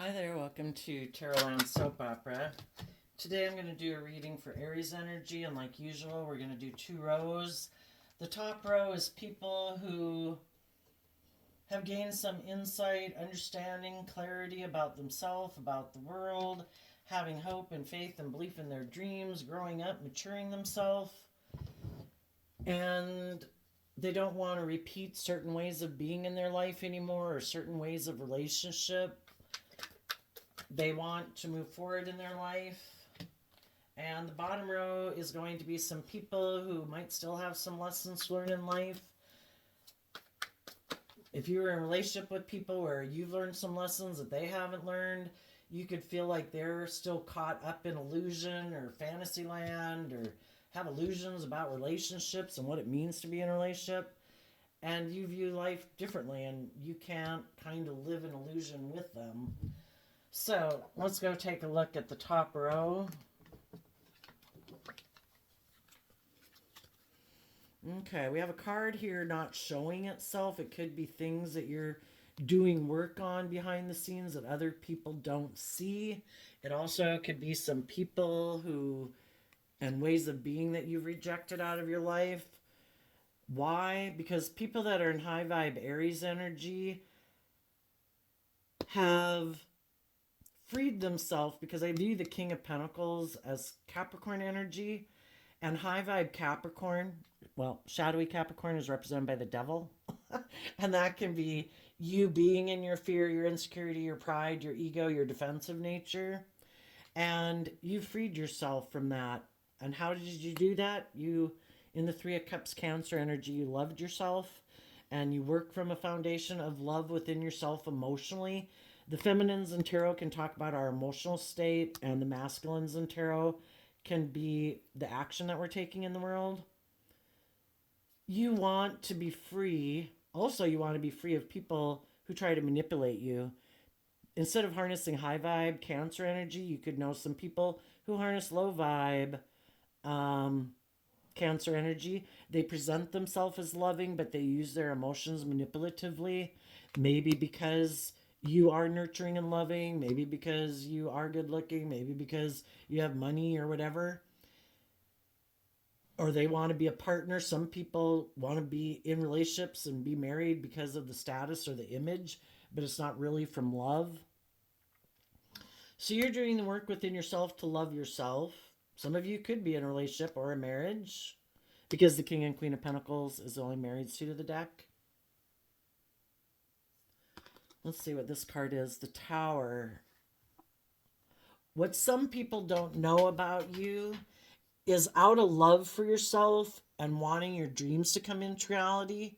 Hi there, welcome to Tarotland Soap Opera. Today I'm going to do a reading for Aries energy, and like usual, we're going to do two rows. The top row is people who have gained some insight, understanding, clarity about themselves, about the world, having hope and faith and belief in their dreams, growing up, maturing themselves, and they don't want to repeat certain ways of being in their life anymore or certain ways of relationship. They want to move forward in their life. And the bottom row is going to be some people who might still have some lessons to learn in life. If you're in a relationship with people where you've learned some lessons that they haven't learned, you could feel like they're still caught up in illusion or fantasy land, or have illusions about relationships and what it means to be in a relationship. And you view life differently, and you can't kind of live in illusion with them. So let's go take a look at the top row. Okay, we have a card here not showing itself. It could be things that you're doing work on behind the scenes that other people don't see. It also could be some people who and ways of being that you've rejected out of your life. Why? Because people that are in high vibe Aries energy have freed themselves, because I view the King of Pentacles as Capricorn energy, and high vibe Capricorn, well, shadowy Capricorn is represented by the devil. And that can be you being in your fear, your insecurity, your pride, your ego, your defensive nature. And you freed yourself from that. And how did you do that? You, in the Three of Cups Cancer energy, you loved yourself and you work from a foundation of love within yourself emotionally. The feminines in tarot can talk about our emotional state, and the masculines in tarot can be the action that we're taking in the world. You want to be free. Also, you want to be free of people who try to manipulate you. Instead of harnessing high vibe Cancer energy, you could know some people who harness low vibe Cancer energy. They present themselves as loving, but they use their emotions manipulatively. Maybe because you are nurturing and loving, maybe because you are good looking, maybe because you have money or whatever. Or they want to be a partner. Some people want to be in relationships and be married because of the status or the image, but it's not really from love. So you're doing the work within yourself to love yourself. Some of you could be in a relationship or a marriage, because the King and Queen of Pentacles is the only married suit of the deck. Let's see what this card is. The Tower. What some people don't know about you is, out of love for yourself and wanting your dreams to come into reality,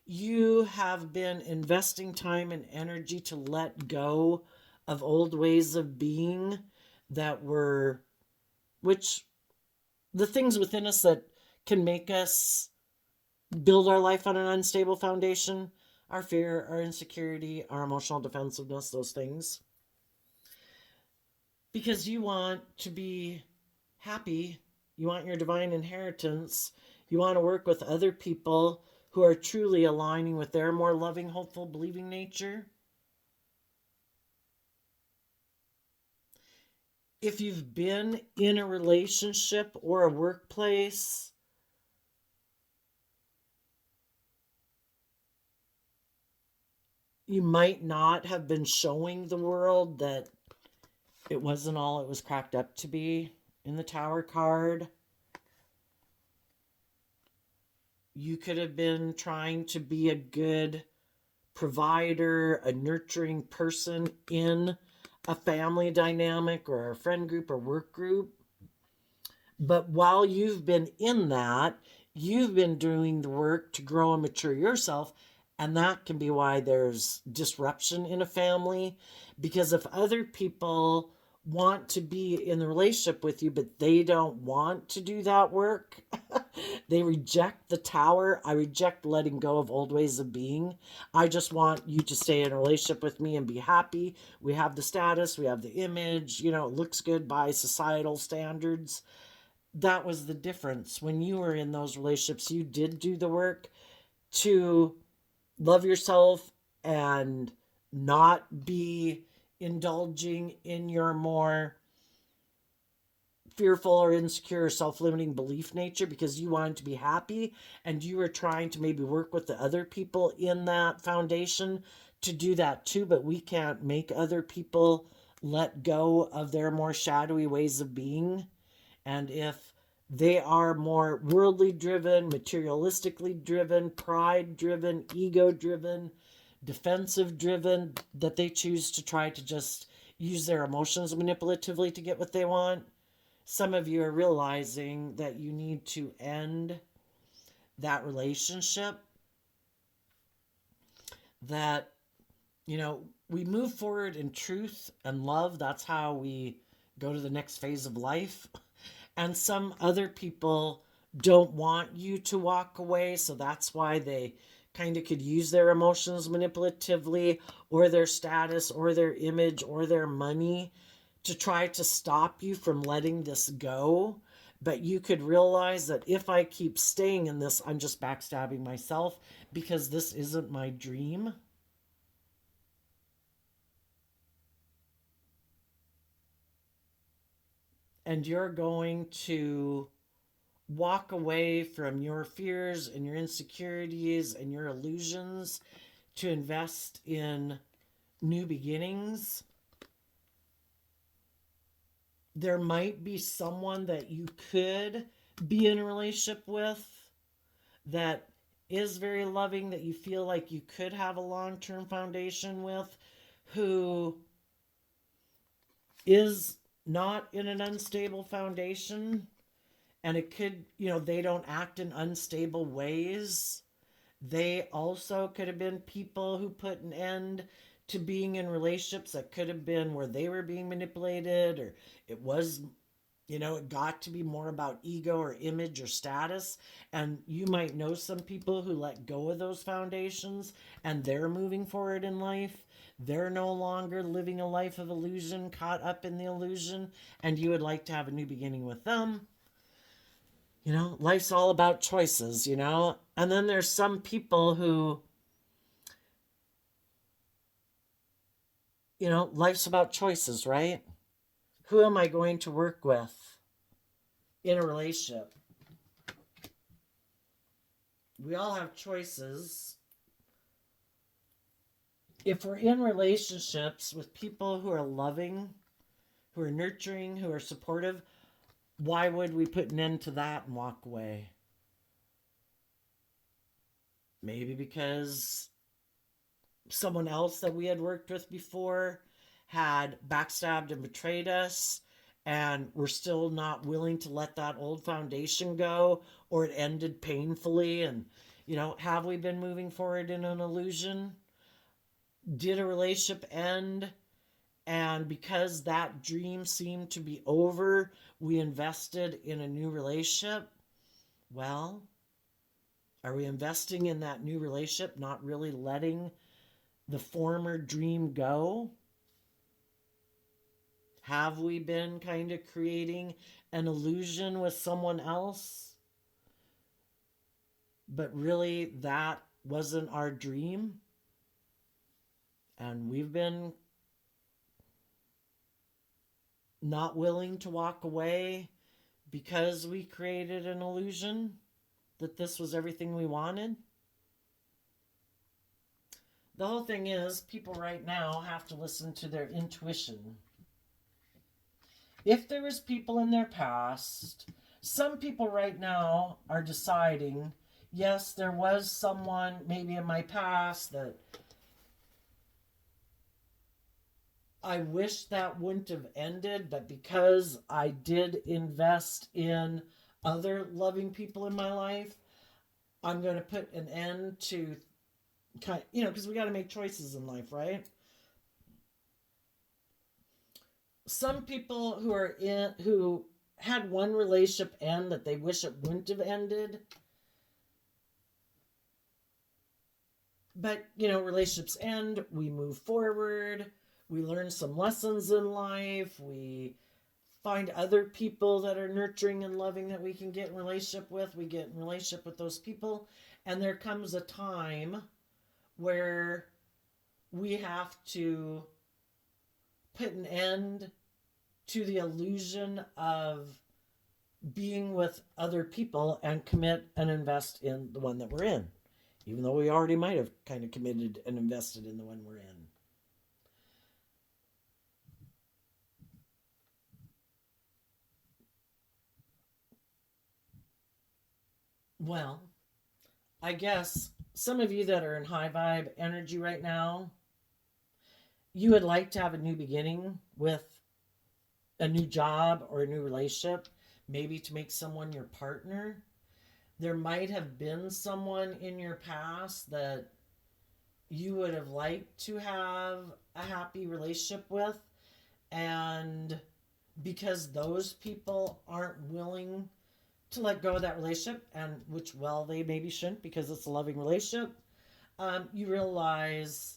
you have been investing time and energy to let go of old ways of being that were, which the things within us that can make us build our life on an unstable foundation, our fear, our insecurity, our emotional defensiveness, those things. Because you want to be happy, you want your divine inheritance, you want to work with other people who are truly aligning with their more loving, hopeful, believing nature. If you've been in a relationship or a workplace, you might not have been showing the world that it wasn't all it was cracked up to be in the Tower card. You could have been trying to be a good provider, a nurturing person in a family dynamic or a friend group or work group. But while you've been in that, you've been doing the work to grow and mature yourself. And that can be why there's disruption in a family. Because if other people want to be in the relationship with you, but they don't want to do that work, they reject the Tower. I reject letting go of old ways of being. I just want you to stay in a relationship with me and be happy. We have the status, we have the image, it looks good by societal standards. That was the difference. When you were in those relationships, you did do the work to love yourself and not be indulging in your more fearful or insecure or self-limiting belief nature because you wanted to be happy, and you were trying to maybe work with the other people in that foundation to do that too. But we can't make other people let go of their more shadowy ways of being. And if they are more worldly driven, materialistically driven, pride driven, ego driven, defensive driven, that they choose to try to just use their emotions manipulatively to get what they want, some of you are realizing that you need to end that relationship. That, we move forward in truth and love. That's how we go to the next phase of life. And some other people don't want you to walk away, so that's why they kind of could use their emotions manipulatively, or their status, or their image, or their money to try to stop you from letting this go. But you could realize that if I keep staying in this, I'm just backstabbing myself because this isn't my dream. And you're going to walk away from your fears and your insecurities and your illusions to invest in new beginnings. There might be someone that you could be in a relationship with that is very loving, that you feel like you could have a long-term foundation with, who is not in an unstable foundation. And it could, they don't act in unstable ways. They also could have been people who put an end to being in relationships that could have been where they were being manipulated, or it was, it got to be more about ego or image or status. And you might know some people who let go of those foundations and they're moving forward in life. They're no longer living a life of illusion, caught up in the illusion, and you would like to have a new beginning with them. Life's all about choices, And then there's some people who, life's about choices, right? Who am I going to work with in a relationship? We all have choices. If we're in relationships with people who are loving, who are nurturing, who are supportive, why would we put an end to that and walk away? Maybe because someone else that we had worked with before had backstabbed and betrayed us, and we're still not willing to let that old foundation go, or it ended painfully. And, have we been moving forward in an illusion? Did a relationship end? And because that dream seemed to be over, we invested in a new relationship? Well, are we investing in that new relationship, not really letting the former dream go? Have we been kind of creating an illusion with someone else, but really that wasn't our dream? And we've been not willing to walk away because we created an illusion that this was everything we wanted. The whole thing is, people right now have to listen to their intuition. If there was people in their past, some people right now are deciding, yes, there was someone maybe in my past that I wish that wouldn't have ended, but because I did invest in other loving people in my life, I'm going to put an end to, because we got to make choices in life, right? Some people who had one relationship end that they wish it wouldn't have ended. But, relationships end, we move forward, we learn some lessons in life, we find other people that are nurturing and loving that we can get in relationship with. We get in relationship with those people, and there comes a time where we have to put an end to the illusion of being with other people and commit and invest in the one that we're in, even though we already might have kind of committed and invested in the one we're in. Well, I guess some of you that are in high vibe energy right now, you would like to have a new beginning with a new job or a new relationship, maybe to make someone your partner. There might have been someone in your past that you would have liked to have a happy relationship with, and because those people aren't willing to let go of that relationship, and which, well, they maybe shouldn't because it's a loving relationship, you realize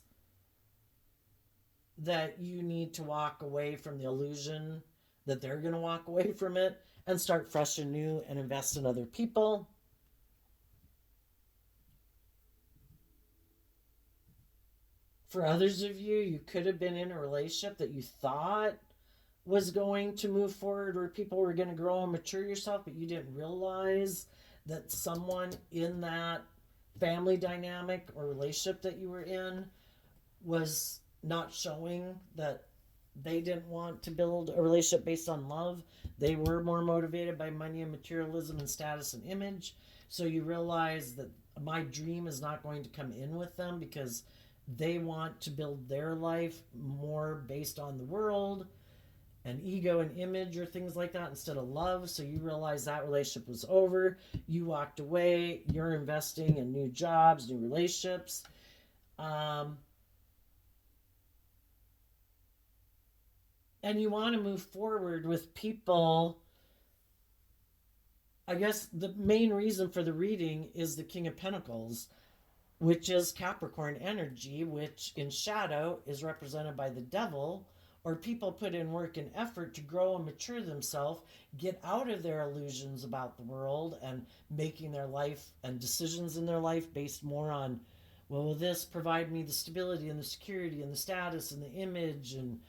that you need to walk away from the illusion that they're going to walk away from it and start fresh and new and invest in other people. For others of you, you could have been in a relationship that you thought was going to move forward, where people were going to grow and mature yourself, but you didn't realize that someone in that family dynamic or relationship that you were in was not showing that they didn't want to build a relationship based on love. They were more motivated by money and materialism and status and image. So you realize that my dream is not going to come in with them because they want to build their life more based on the world and ego and image or things like that instead of love. So you realize that relationship was over. You walked away. You're investing in new jobs, new relationships. And you want to move forward with people. I guess the main reason for the reading is the King of Pentacles, which is Capricorn energy, which in shadow is represented by the devil, or people put in work and effort to grow and mature themselves, get out of their illusions about the world and making their life and decisions in their life based more on, well, will this provide me the stability and the security and the status and the image and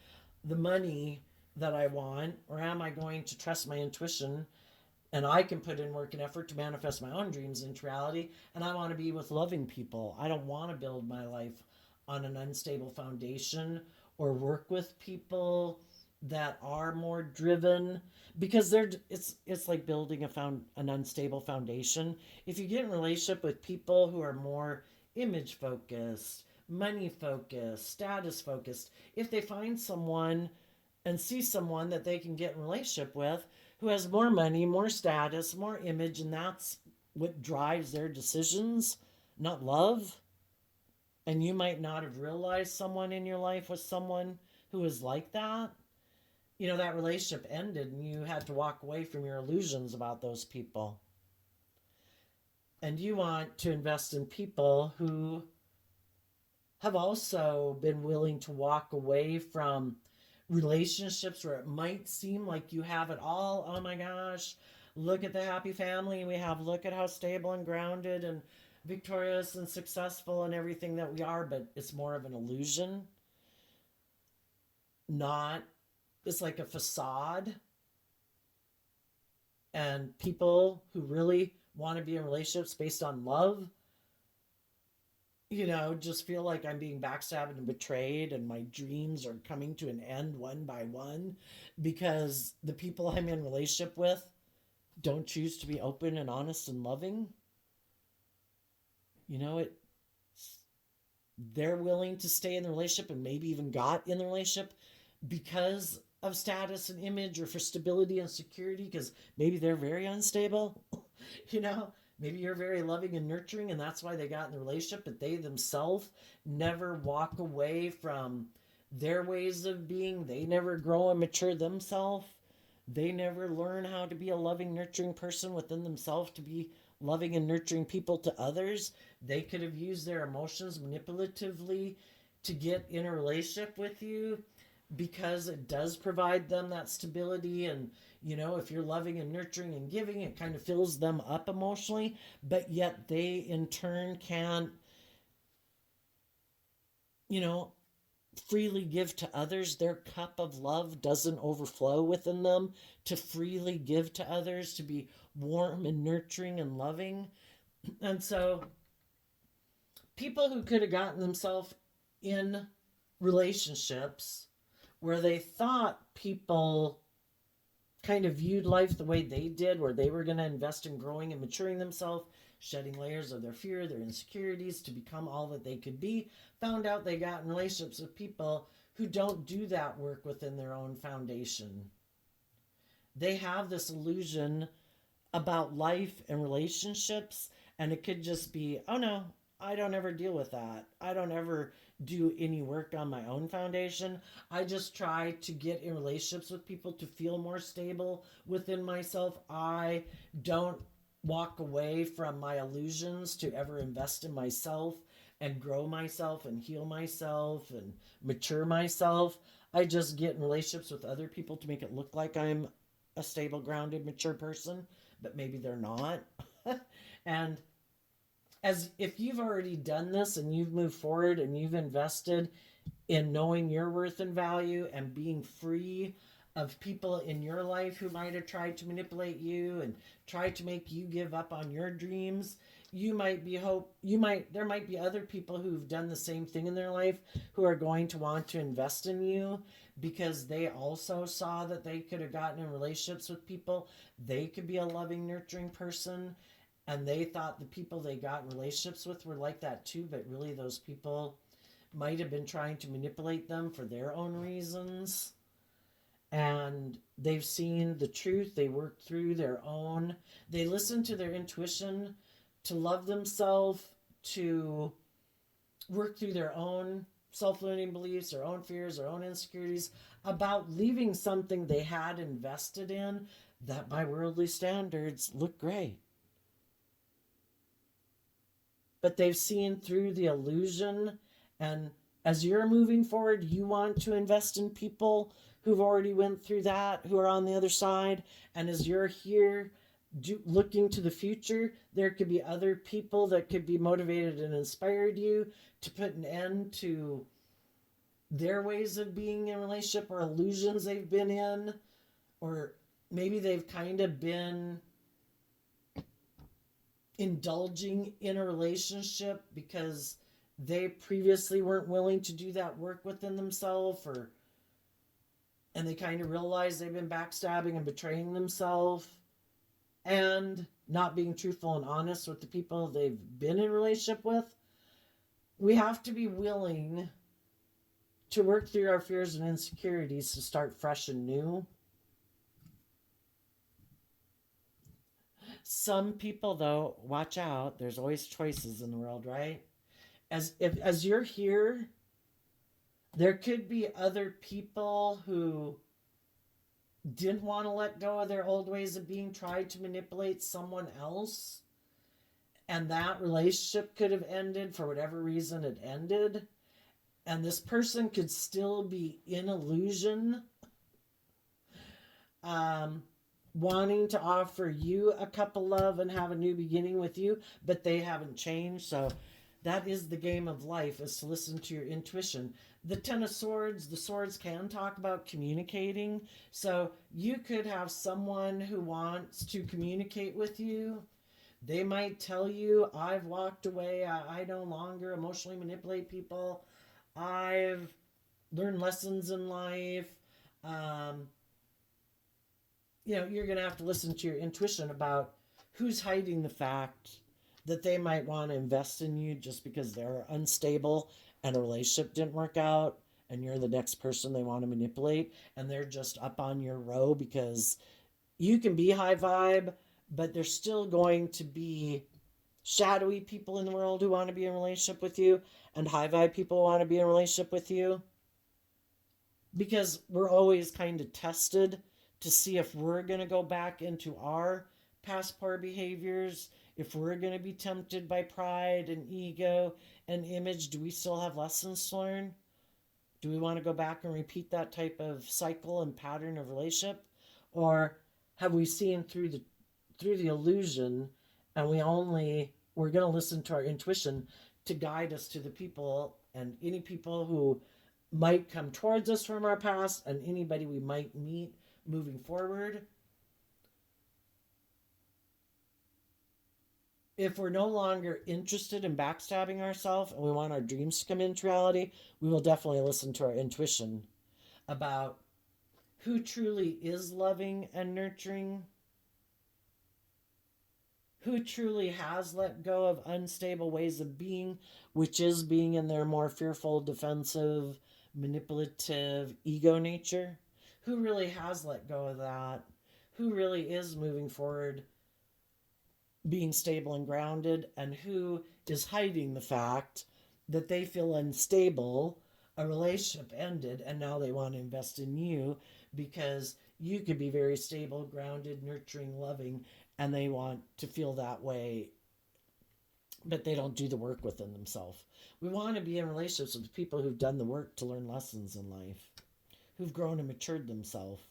the money that I want, or am I going to trust my intuition and I can put in work and effort to manifest my own dreams into reality? And I want to be with loving people. I don't want to build my life on an unstable foundation or work with people that are more driven, because it's like building an unstable foundation. If you get in a relationship with people who are more image focused, money focused, status focused, if they find someone and see someone that they can get in a relationship with who has more money, more status, more image, and that's what drives their decisions, not love. And you might not have realized someone in your life was someone who was like that. You know, that relationship ended and you had to walk away from your illusions about those people. And you want to invest in people who have also been willing to walk away from relationships where it might seem like you have it all. Oh my gosh, look at the happy family we have. Look at how stable and grounded and victorious and successful and everything that we are, but it's more of an illusion. Not, it's like a facade. And people who really want to be in relationships based on love, just feel like I'm being backstabbed and betrayed, and my dreams are coming to an end one by one because the people I'm in relationship with don't choose to be open and honest and loving. It they're willing to stay in the relationship and maybe even got in the relationship because of status and image or for stability and security, because maybe they're very unstable. you know Maybe you're very loving and nurturing and that's why they got in the relationship, but they themselves never walk away from their ways of being. They never grow and mature themselves. They never learn how to be a loving, nurturing person within themselves, to be loving and nurturing people to others. They could have used their emotions manipulatively to get in a relationship with you because it does provide them that stability. And, if you're loving and nurturing and giving, it kind of fills them up emotionally. But yet they, in turn, can, you know, freely give to others. Their cup of love doesn't overflow within them to freely give to others, to be warm and nurturing and loving. And so people who could have gotten themselves in relationships where they thought people kind of viewed life the way they did, where they were going to invest in growing and maturing themselves, shedding layers of their fear, their insecurities to become all that they could be, found out they got in relationships with people who don't do that work within their own foundation. They have this illusion about life and relationships, and it could just be, oh no, I don't ever deal with that. I don't ever do any work on my own foundation. I just try to get in relationships with people to feel more stable within myself. I don't walk away from my illusions to ever invest in myself and grow myself and heal myself and mature myself. I just get in relationships with other people to make it look like I'm a stable, grounded, mature person, but maybe they're not. And as if you've already done this and you've moved forward and you've invested in knowing your worth and value and being free of people in your life who might have tried to manipulate you and tried to make you give up on your dreams, there might be other people who've done the same thing in their life who are going to want to invest in you because they also saw that they could have gotten in relationships with people. They could be a loving, nurturing person, and they thought the people they got in relationships with were like that too, but really those people might have been trying to manipulate them for their own reasons. And they've seen the truth. They worked through they listened to their intuition to love themselves, to work through their own self-limiting beliefs, their own fears, their own insecurities about leaving something they had invested in that by worldly standards looked great. But they've seen through the illusion, and as you're moving forward, you want to invest in people who've already went through that, who are on the other side. And as you're here looking to the future, there could be other people that could be motivated and inspired you to put an end to their ways of being in a relationship or illusions they've been in, or maybe they've kind of been indulging in a relationship because they previously weren't willing to do that work within themselves, and they kind of realize they've been backstabbing and betraying themselves and not being truthful and honest with the people they've been in a relationship with. We have to be willing to work through our fears and insecurities to start fresh and new. Some people, though, watch out. There's always choices in the world, right? As you're here, there could be other people who didn't want to let go of their old ways of being, tried to manipulate someone else, and that relationship could have ended for whatever reason it ended, and this person could still be in illusion, wanting to offer you a cup of love and have a new beginning with you, but they haven't changed. So that is the game of life, is to listen to your intuition. The Ten of Swords, the swords can talk about communicating. So you could have someone who wants to communicate with you. They might tell you, I've walked away. I no longer emotionally manipulate people. I've learned lessons in life. You're going to have to listen to your intuition about who's hiding the fact that they might want to invest in you just because they're unstable and a relationship didn't work out and you're the next person they want to manipulate, and they're just up on your row because you can be high vibe, but there's still going to be shadowy people in the world who want to be in a relationship with you, and high vibe people who want to be in a relationship with you, because we're always kind of tested to see if we're going to go back into our past poor behaviors, if we're going to be tempted by pride and ego and image. Do we still have lessons to learn? Do we want to go back and repeat that type of cycle and pattern of relationship? Or have we seen through the illusion, and we're going to listen to our intuition to guide us to the people, and any people who might come towards us from our past and anybody we might meet moving forward. If we're no longer interested in backstabbing ourselves and we want our dreams to come into reality, we will definitely listen to our intuition about who truly is loving and nurturing, who truly has let go of unstable ways of being, which is being in their more fearful, defensive, manipulative, ego nature, who really has let go of that, who really is moving forward, being stable and grounded, and who is hiding the fact that they feel unstable. A relationship ended and now they want to invest in you because you could be very stable, grounded, nurturing, loving, and they want to feel that way, but they don't do the work within themselves. We want to be in relationships with people who've done the work to learn lessons in life, who've grown and matured themselves,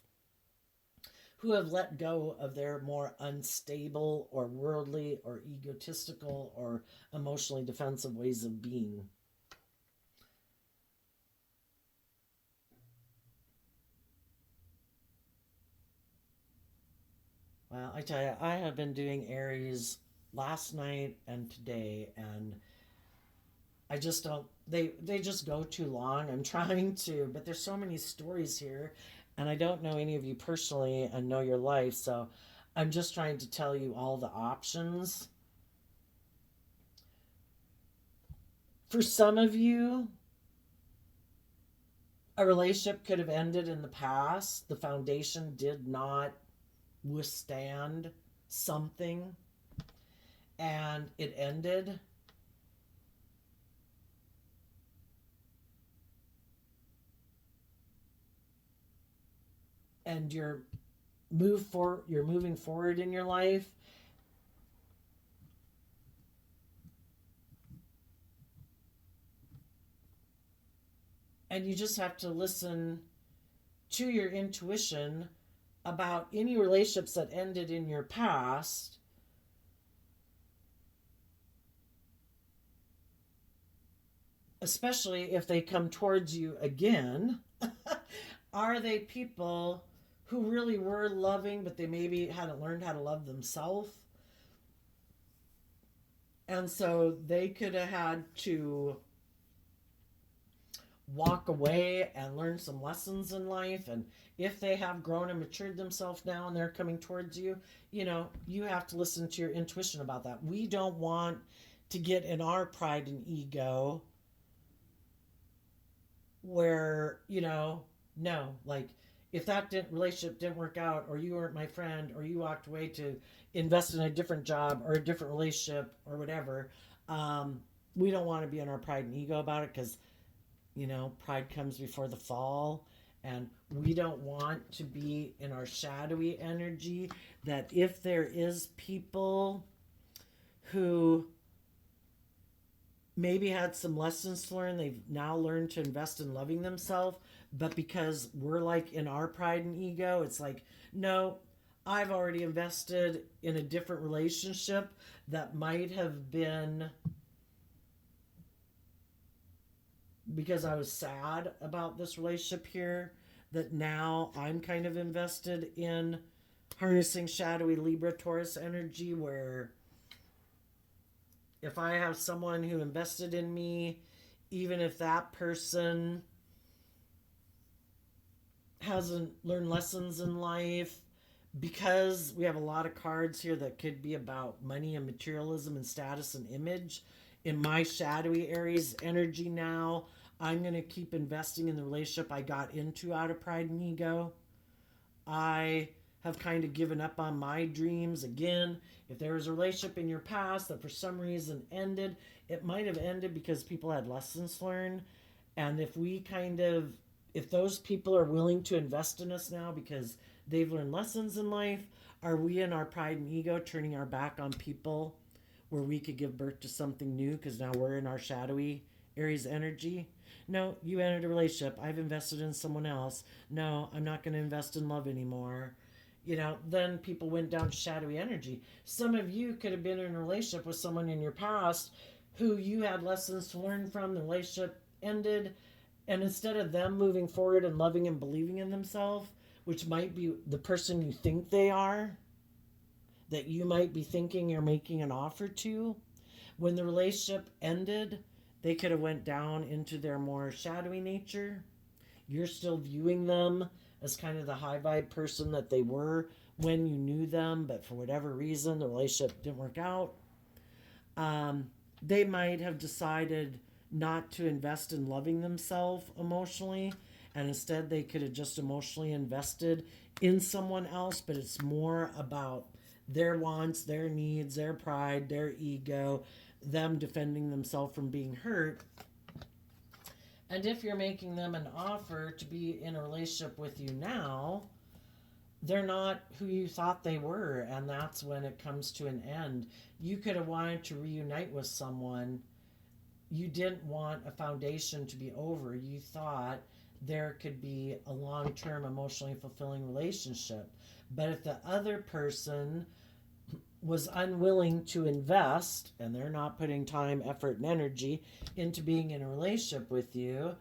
who have let go of their more unstable or worldly or egotistical or emotionally defensive ways of being. Well, I tell you, I have been doing Aries last night and today, and I just don't. They just go too long. I'm trying to, but there's so many stories here, and I don't know any of you personally and know your life, so I'm just trying to tell you all the options. For some of you, a relationship could have ended in the past. The foundation did not withstand something, and it ended. And you're moving forward in your life, and you just have to listen to your intuition about any relationships that ended in your past, especially if they come towards you again. Are they people who really were loving, but they maybe hadn't learned how to love themselves? And so they could have had to walk away and learn some lessons in life. And if they have grown and matured themselves now and they're coming towards you, you have to listen to your intuition about that. We don't want to get in our pride and ego where, no, like if relationship didn't work out, or you weren't my friend, or you walked away to invest in a different job or a different relationship or whatever, we don't want to be in our pride and ego about it, because pride comes before the fall. And we don't want to be in our shadowy energy. That if there is people who maybe had some lessons to learn, they've now learned to invest in loving themselves, but because we're like in our pride and ego, it's like, no, I've already invested in a different relationship that might have been because I was sad about this relationship here, that now I'm kind of invested in harnessing shadowy Libra Taurus energy, where if I have someone who invested in me, even if that person hasn't learned lessons in life, because we have a lot of cards here that could be about money and materialism and status and image. In my shadowy Aries energy now, I'm going to keep investing in the relationship I got into out of pride and ego. I have kind of given up on my dreams. Again, if there was a relationship in your past that for some reason ended, it might have ended because people had lessons learned. And if those people are willing to invest in us now because they've learned lessons in life, are we in our pride and ego turning our back on people where we could give birth to something new because now we're in our shadowy Aries energy? No, you entered a relationship. I've invested in someone else. No, I'm not going to invest in love anymore. Then people went down to shadowy energy. Some of you could have been in a relationship with someone in your past who you had lessons to learn from. The relationship ended, And instead of them moving forward and loving and believing in themselves, which might be the person you think they are, that you might be thinking you're making an offer to, when the relationship ended, they could have went down into their more shadowy nature. You're still viewing them as kind of the high vibe person that they were when you knew them, but for whatever reason the relationship didn't work out. um, they might have decided not to invest in loving themselves emotionally, and instead they could have just emotionally invested in someone else, but it's more about their wants, their needs, their pride, their ego, them defending themselves from being hurt. And if you're making them an offer to be in a relationship with you now, they're not who you thought they were, and that's when it comes to an end. You could have wanted to reunite with someone. You didn't want a foundation to be over. You thought there could be a long-term emotionally fulfilling relationship. But if the other person was unwilling to invest, and they're not putting time, effort, and energy into being in a relationship with you,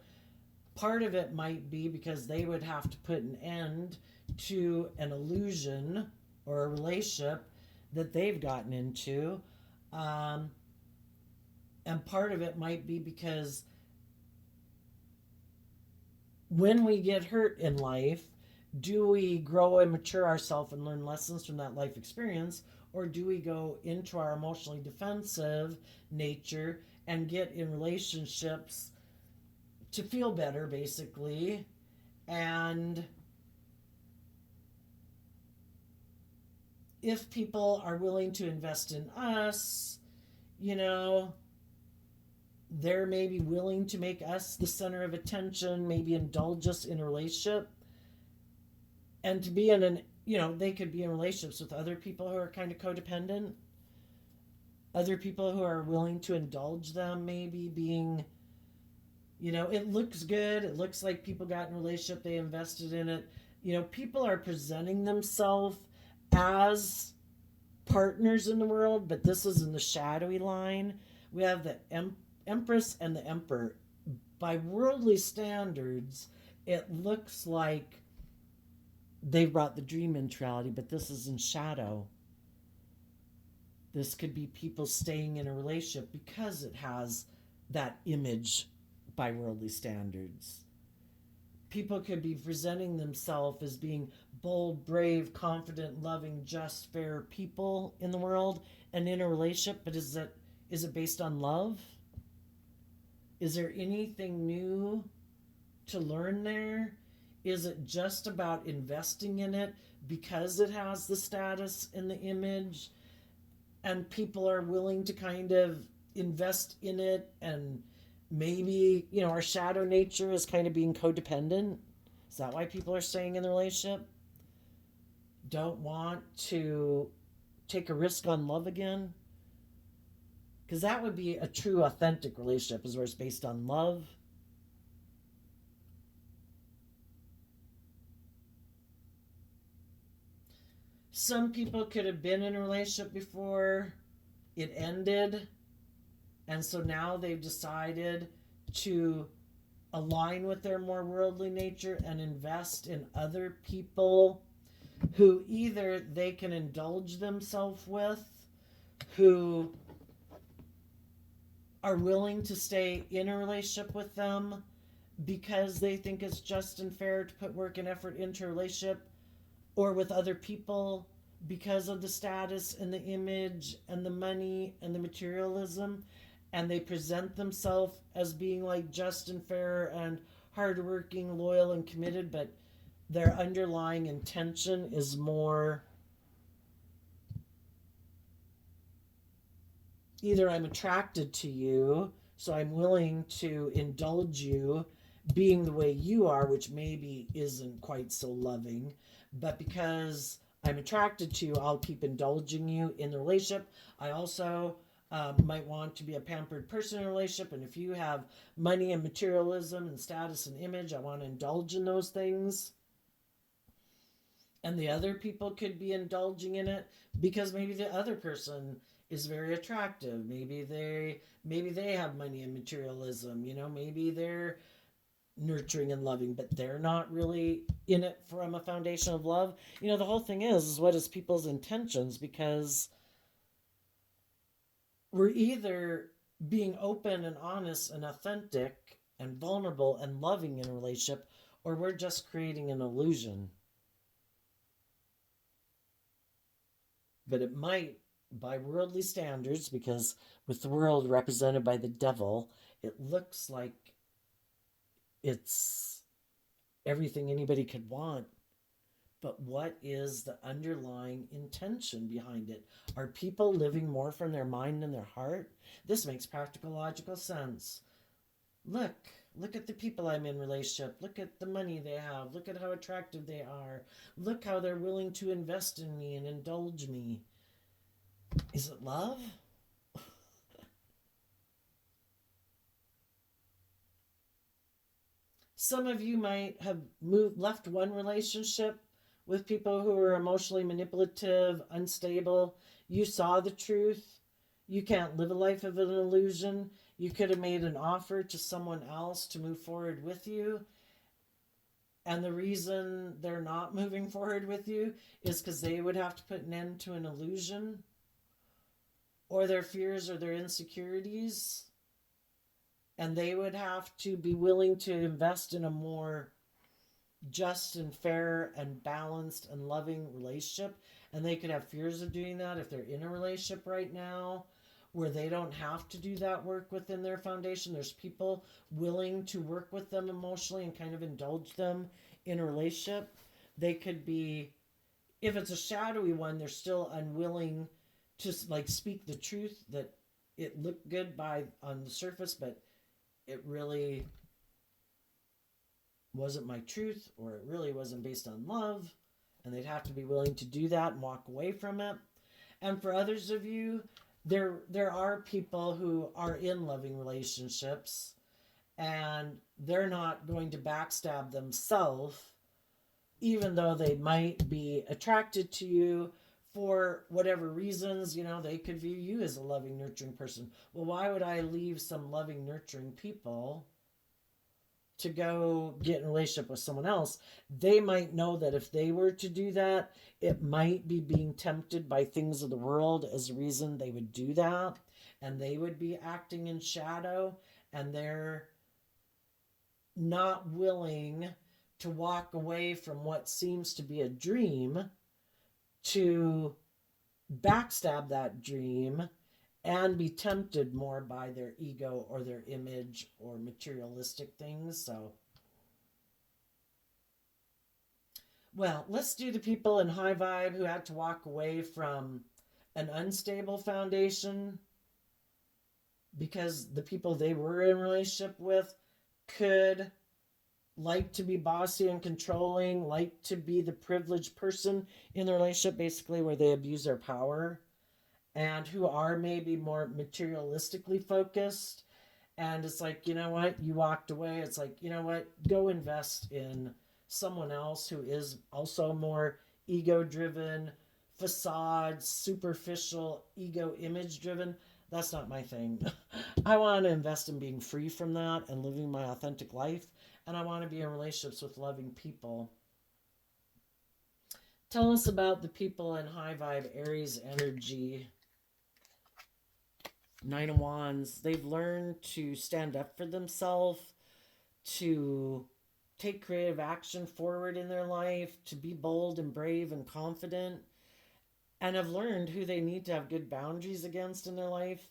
part of it might be because they would have to put an end to an illusion or a relationship that they've gotten into. Um, and part of it might be because when we get hurt in life, do we grow and mature ourselves and learn lessons from that life experience? Or do we go into our emotionally defensive nature and get in relationships to feel better, basically? And if people are willing to invest in us, you know, they're maybe willing to make us the center of attention, maybe indulge us in a relationship, and to be in an, they could be in relationships with other people who are kind of codependent, other people who are willing to indulge them, maybe being, it looks good. It looks like people got in a relationship, they invested in it. People are presenting themselves as partners in the world, but this is in the shadowy line. We have the Empress and the Emperor. By worldly standards, it looks like they've brought the dream into reality, but this is in shadow. This could be people staying in a relationship because it has that image by worldly standards. People could be presenting themselves as being bold, brave, confident, loving, just, fair people in the world and in a relationship, but is it based on love? Is there anything new to learn there? Is it just about investing in it because it has the status and the image, and people are willing to kind of invest in it, and maybe, our shadow nature is kind of being codependent? Is that why people are staying in the relationship? Don't want to take a risk on love again? Because that would be a true, authentic relationship, is where it's based on love. Some people could have been in a relationship before it ended, and so now they've decided to align with their more worldly nature and invest in other people who either they can indulge themselves with, who are willing to stay in a relationship with them because they think it's just and fair to put work and effort into a relationship, or with other people because of the status and the image and the money and the materialism, and they present themselves as being like just and fair and hardworking, loyal, and committed, but their underlying intention is more either I'm attracted to you, so I'm willing to indulge you being the way you are, which maybe isn't quite so loving, but because I'm attracted to you, I'll keep indulging you in the relationship. I also might want to be a pampered person in a relationship, and if you have money and materialism and status and image, I want to indulge in those things. And the other people could be indulging in it because maybe the other person is very attractive. Maybe they have money and materialism. Maybe nurturing and loving, but they're not really in it from a foundation of love. The whole thing is what is people's intentions, because we're either being open and honest and authentic and vulnerable and loving in a relationship, or we're just creating an illusion. But it might, by worldly standards, because with the world represented by the devil, it looks like it's everything anybody could want. But what is the underlying intention behind it? Are people living more from their mind and their heart? This makes practical, logical sense. Look, look at the people I'm in relationship. Look at the money they have. Look at how attractive they are. Look how they're willing to invest in me and indulge me. Is it love? Some of you might have left one relationship with people who were emotionally manipulative, unstable. You saw the truth. You can't live a life of an illusion. You could have made an offer to someone else to move forward with you. And the reason they're not moving forward with you is because they would have to put an end to an illusion, or their fears or their insecurities. And they would have to be willing to invest in a more just and fair and balanced and loving relationship. And they could have fears of doing that if they're in a relationship right now where they don't have to do that work within their foundation. There's people willing to work with them emotionally and kind of indulge them in a relationship. They could be, if it's a shadowy one, they're still unwilling to like speak the truth that it looked good on the surface, but it really wasn't my truth, or it really wasn't based on love, and they'd have to be willing to do that and walk away from it. And for others of you, there are people who are in loving relationships and they're not going to backstab themselves, even though they might be attracted to you for whatever reasons. They could view you as a loving, nurturing person. Well, why would I leave some loving, nurturing people to go get in a relationship with someone else? They might know that if they were to do that, it might be being tempted by things of the world as a reason they would do that, and they would be acting in shadow, and they're not willing to walk away from what seems to be a dream to backstab that dream and be tempted more by their ego or their image or materialistic things. So, well, let's do the people in high vibe who had to walk away from an unstable foundation because the people they were in relationship with could like to be bossy and controlling, like to be the privileged person in the relationship, basically where they abuse their power, and who are maybe more materialistically focused. And it's like, you know what, you walked away. It's like, you know what, go invest in someone else who is also more ego driven, facade, superficial, ego image driven. That's not my thing. I want to invest in being free from that and living my authentic life. And I want to be in relationships with loving people. Tell us about the people in high vibe Aries energy. Nine of Wands. They've learned to stand up for themselves, to take creative action forward in their life, to be bold and brave and confident, and have learned who they need to have good boundaries against in their life.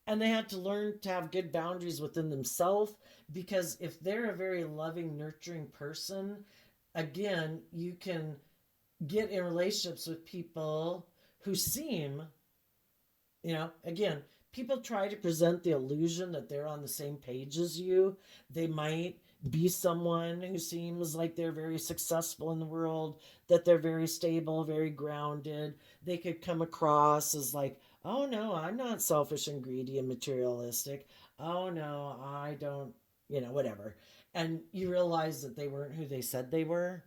And they had to learn to have good boundaries within themselves, because if they're a very loving, nurturing person, again, you can get in relationships with people who seem, again, people try to present the illusion that they're on the same page as you. They might be someone who seems like they're very successful in the world, that they're very stable, very grounded. They could come across as like, oh no, I'm not selfish and greedy and materialistic. Oh no, I don't, whatever. And you realize that they weren't who they said they were.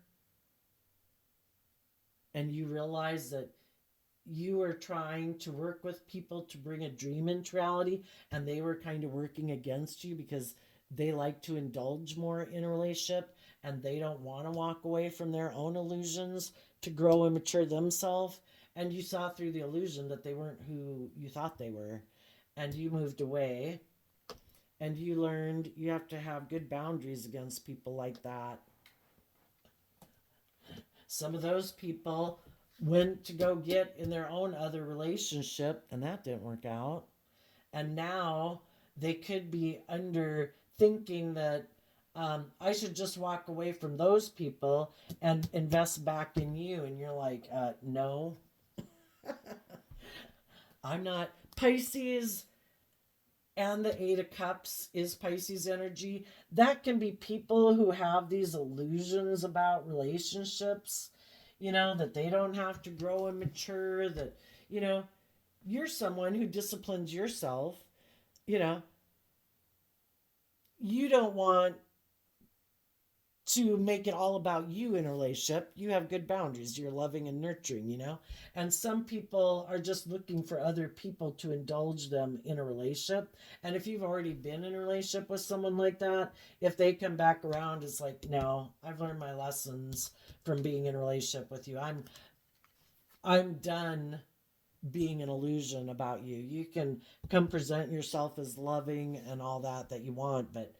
And you realize that you were trying to work with people to bring a dream into reality, and they were kind of working against you because They like to indulge more in a relationship, and they don't want to walk away from their own illusions to grow and mature themselves. And you saw through the illusion that they weren't who you thought they were. And you moved away, and you learned you have to have good boundaries against people like that. Some of those people went to go get in their own other relationship, and that didn't work out. And now they could be under thinking that I should just walk away from those people and invest back in you. And you're like, no, I'm not. Pisces and the Eight of Cups is Pisces energy. That can be people who have these illusions about relationships, that they don't have to grow and mature, that, you know, you're someone who disciplines yourself. You know, you don't want to make it all about you in a relationship. You have good boundaries. You're loving and nurturing. And some people are just looking for other people to indulge them in a relationship. And if you've already been in a relationship with someone like that, if they come back around, it's like, no, I've learned my lessons from being in a relationship with you. I'm done being an illusion about you. You can come present yourself as loving and all that you want, but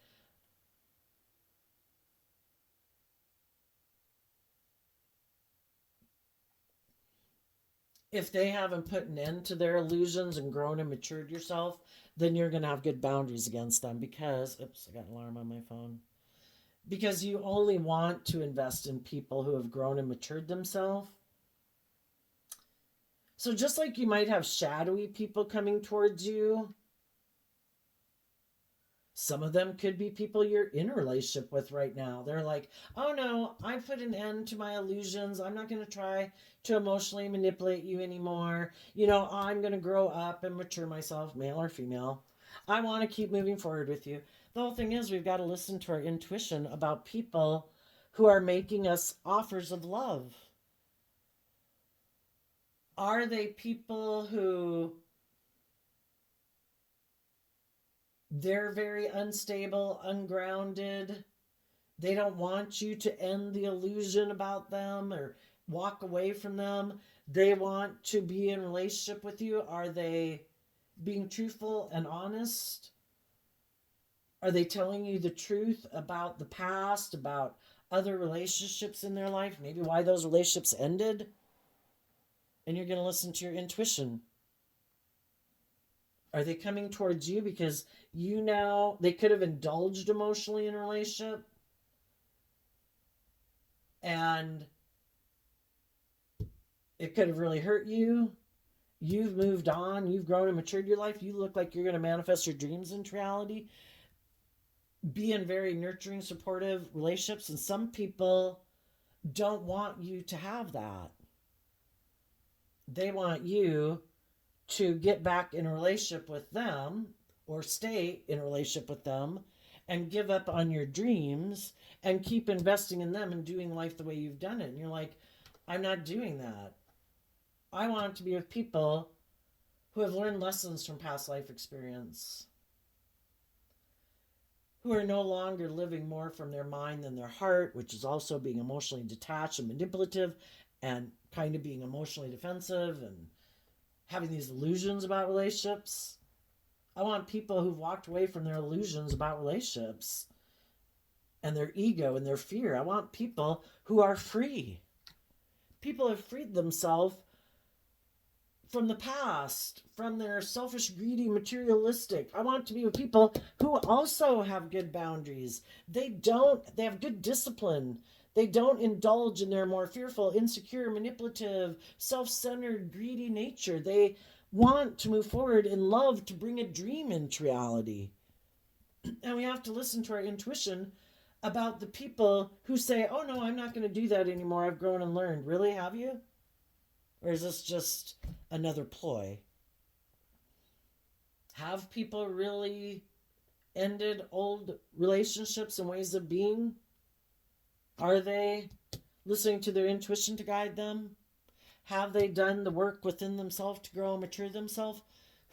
if they haven't put an end to their illusions and grown and matured yourself, then you're going to have good boundaries against them because, oops, I got an alarm on my phone. Because you only want to invest in people who have grown and matured themselves. So just like you might have shadowy people coming towards you, some of them could be people you're in a relationship with right now. They're like, oh no, I put an end to my illusions. I'm not going to try to emotionally manipulate you anymore. I'm going to grow up and mature myself, male or female. I want to keep moving forward with you. The whole thing is, we've got to listen to our intuition about people who are making us offers of love. Are they people who they're very unstable, ungrounded? They don't want you to end the illusion about them or walk away from them. They want to be in relationship with you. Are they being truthful and honest? Are they telling you the truth about the past, about other relationships in their life, maybe why those relationships ended? And you're going to listen to your intuition. Are they coming towards you because they could have indulged emotionally in a relationship and it could have really hurt you? You've moved on, you've grown and matured your life, you look like you're going to manifest your dreams into reality, be in very nurturing, supportive relationships, and some people don't want you to have that. They want you to get back in a relationship with them or stay in a relationship with them and give up on your dreams and keep investing in them and doing life the way you've done it. And you're like, I'm not doing that. I want to be with people who have learned lessons from past life experience, who are no longer living more from their mind than their heart, which is also being emotionally detached and manipulative and kind of being emotionally defensive and having these illusions about relationships. I want people who've walked away from their illusions about relationships and their ego and their fear. I want people who are free. People have freed themselves from the past, from their selfish, greedy, materialistic. I want to be with people who also have good boundaries. They have good discipline. They don't indulge in their more fearful, insecure, manipulative, self-centered, greedy nature. They want to move forward in love to bring a dream into reality. And we have to listen to our intuition about the people who say, oh no, I'm not going to do that anymore. I've grown and learned. Really, have you? Or is this just another ploy? Have people really ended old relationships and ways of being? Are they listening to their intuition to guide them? Have they done the work within themselves to grow and mature themselves?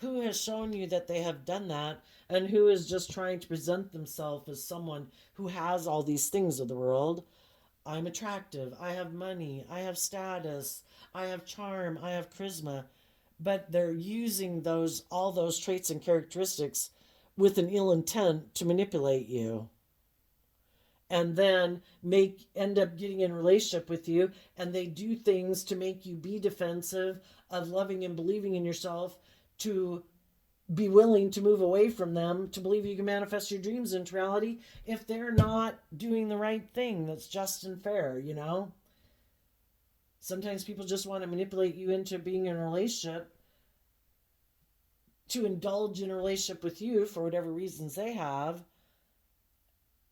Who has shown you that they have done that, and who is just trying to present themselves as someone who has all these things of the world? I'm attractive, I have money, I have status, I have charm, I have charisma, but they're using those all those traits and characteristics with an ill intent to manipulate you, and then make end up getting in a relationship with you, and they do things to make you be defensive of loving and believing in yourself, to be willing to move away from them, to believe you can manifest your dreams into reality if they're not doing the right thing that's just and fair, you know? Sometimes people just want to manipulate you into being in a relationship, to indulge in a relationship with you for whatever reasons they have,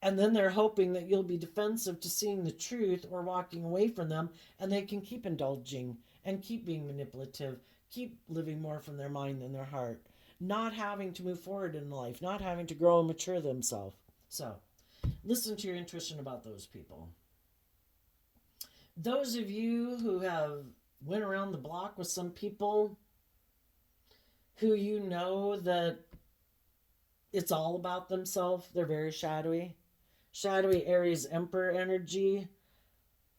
and then they're hoping that you'll be defensive to seeing the truth or walking away from them, and they can keep indulging and keep being manipulative, keep living more from their mind than their heart, not having to move forward in life, not having to grow and mature themselves. So listen to your intuition about those people. Those of you who have went around the block with some people who you know that it's all about themselves, they're very shadowy. Shadowy Aries Emperor energy.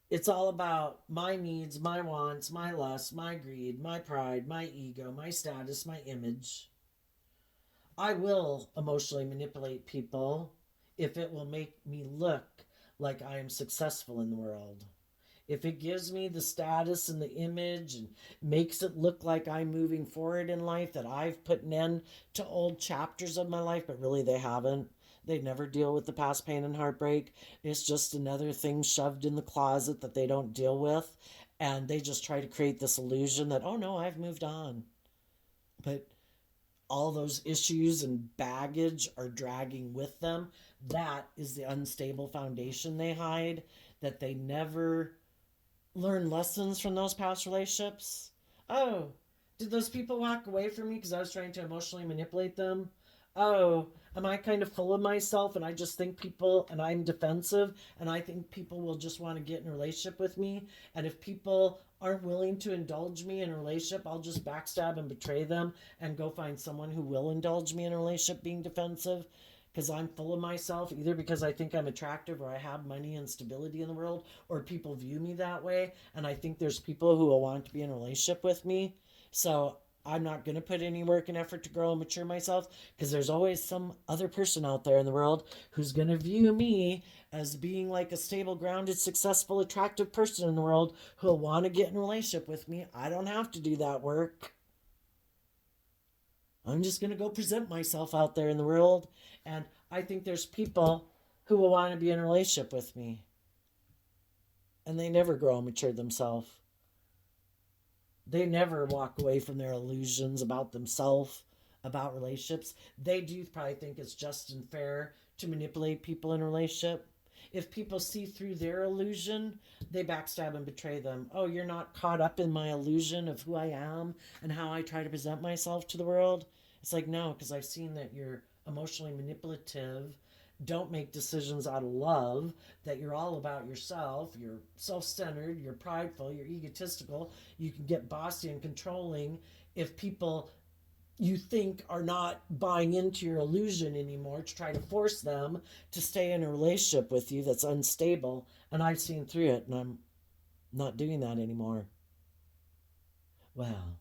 It's all about my needs, my wants, my lusts, my greed, my pride, my ego, my status, my image. I will emotionally manipulate people if it will make me look like I am successful in the world. If it gives me the status and the image and makes it look like I'm moving forward in life, that I've put an end to old chapters of my life, but really they haven't. They never deal with the past pain and heartbreak. It's just another thing shoved in the closet that they don't deal with. And they just try to create this illusion that, oh no, I've moved on. But all those issues and baggage are dragging with them. That is the unstable foundation they hide, that they never learn lessons from those past relationships. Oh, did those people walk away from me because I was trying to emotionally manipulate them? Oh, am I kind of full of myself and I just think people, and I'm defensive, and I think people will just want to get in a relationship with me? And if people aren't willing to indulge me in a relationship, I'll just backstab and betray them and go find someone who will indulge me in a relationship being defensive, because I'm full of myself, either because I think I'm attractive or I have money and stability in the world, or people view me that way. And I think there's people who will want to be in a relationship with me. So I'm not going to put any work and effort to grow and mature myself, because there's always some other person out there in the world who's going to view me as being like a stable, grounded, successful, attractive person in the world who'll want to get in a relationship with me. I don't have to do that work. I'm just going to go present myself out there in the world. And I think there's people who will want to be in a relationship with me. And they never grow and mature themselves. They never walk away from their illusions about themselves, about relationships. They do probably think it's just and fair to manipulate people in a relationship. If people see through their illusion, they backstab and betray them. Oh, you're not caught up in my illusion of who I am and how I try to present myself to the world? It's like, no, because I've seen that you're emotionally manipulative, don't make decisions out of love, that you're all about yourself, you're self-centered, you're prideful, you're egotistical, you can get bossy and controlling if people you think are not buying into your illusion anymore, to try to force them to stay in a relationship with you that's unstable. And I've seen through it, and I'm not doing that anymore. Well,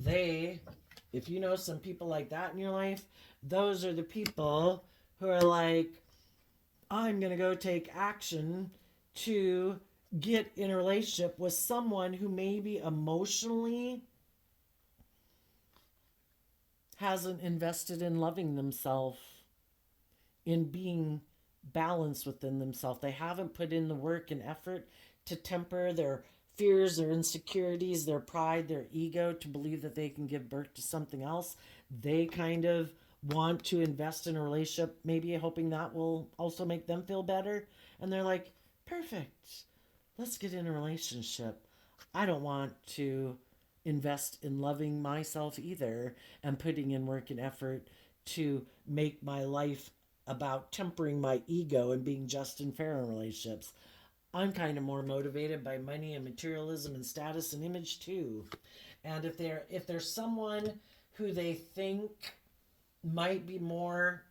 they, if you know some people like that in your life, those are the people who are like, I'm going to go take action to get in a relationship with someone who maybe emotionally hasn't invested in loving themselves, in being balanced within themselves. They haven't put in the work and effort to temper their fears, their insecurities, their pride, their ego, to believe that they can give birth to something else. They kind of want to invest in a relationship, maybe hoping that will also make them feel better. And they're like, perfect, let's get in a relationship. I don't want to invest in loving myself either, and putting in work and effort to make my life about tempering my ego and being just and fair in relationships. I'm kind of more motivated by money and materialism and status and image too. And if there's someone who they think might be more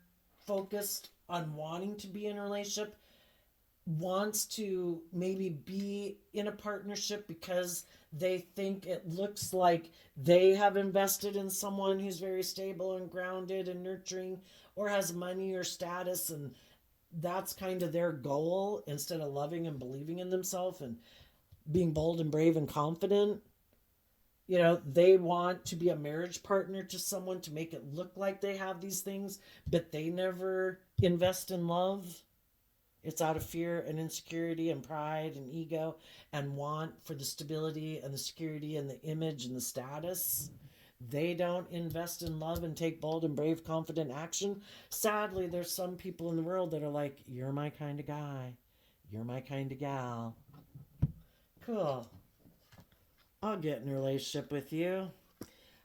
focused on wanting to be in a relationship, wants to maybe be in a partnership because they think it looks like they have invested in someone who's very stable and grounded and nurturing, or has money or status, and that's kind of their goal, instead of loving and believing in themselves and being bold and brave and confident. They want to be a marriage partner to someone to make it look like they have these things, but they never invest in love. It's out of fear and insecurity and pride and ego and want for the stability and the security and the image and the status. They don't invest in love and take bold and brave, confident action. Sadly, there's some people in the world that are like, you're my kind of guy. You're my kind of gal. Cool. I'll get in a relationship with you.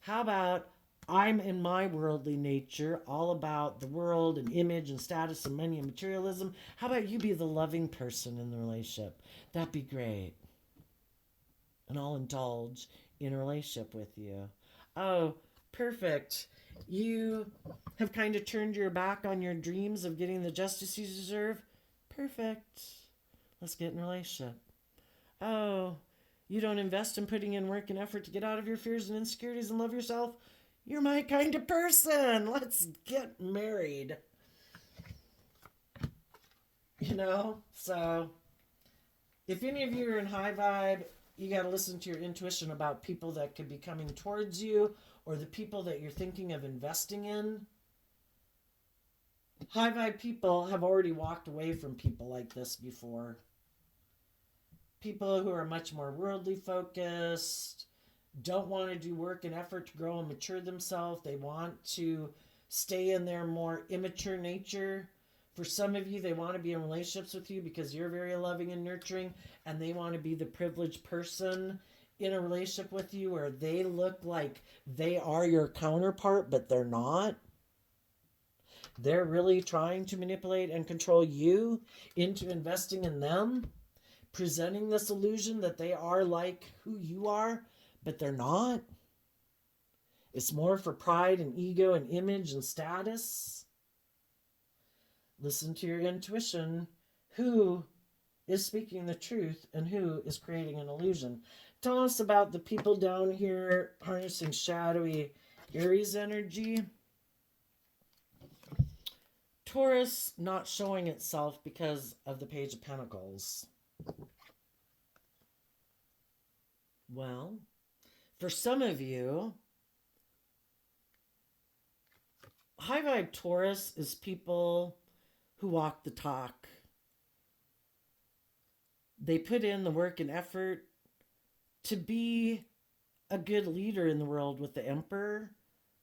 How about I'm in my worldly nature, all about the world and image and status and money and materialism. How about you be the loving person in the relationship? That'd be great. And I'll indulge in a relationship with you. Oh, perfect. You have kind of turned your back on your dreams of getting the justice you deserve. Perfect. Let's get in a relationship. Oh, you don't invest in putting in work and effort to get out of your fears and insecurities and love yourself. You're my kind of person. Let's get married. So if any of you are in high vibe, you got to listen to your intuition about people that could be coming towards you, or the people that you're thinking of investing in. High vibe people have already walked away from people like this before. People who are much more worldly focused, don't want to do work and effort to grow and mature themselves. They want to stay in their more immature nature. For some of you, they want to be in relationships with you because you're very loving and nurturing, and they want to be the privileged person in a relationship with you where they look like they are your counterpart, but they're not. They're really trying to manipulate and control you into investing in them, presenting this illusion that they are like who you are, but they're not. It's more for pride and ego and image and status. Listen to your intuition. Who is speaking the truth and who is creating an illusion? Tell us about the people down here harnessing shadowy Aries energy. Taurus not showing itself because of the Page of Pentacles. Well, for some of you, high vibe Taurus is people who walk the talk. They put in the work and effort to be a good leader in the world with the Emperor.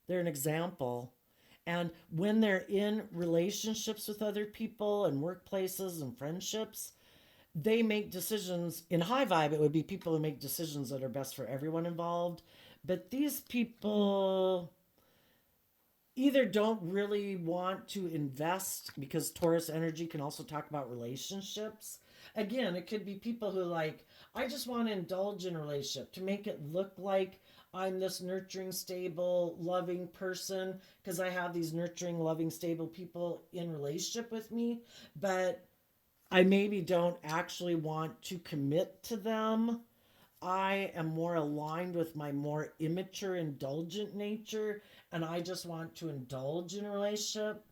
They're an example. And when they're in relationships with other people and workplaces and friendships, they make decisions. In high vibe, it would be people who make decisions that are best for everyone involved. But these people either don't really want to invest, because Taurus energy can also talk about relationships. Again, it could be people who I just want to indulge in a relationship to make it look like I'm this nurturing, stable, loving person because I have these nurturing, loving, stable people in relationship with me. But I maybe don't actually want to commit to them. I am more aligned with my more immature, indulgent nature, and I just want to indulge in a relationship.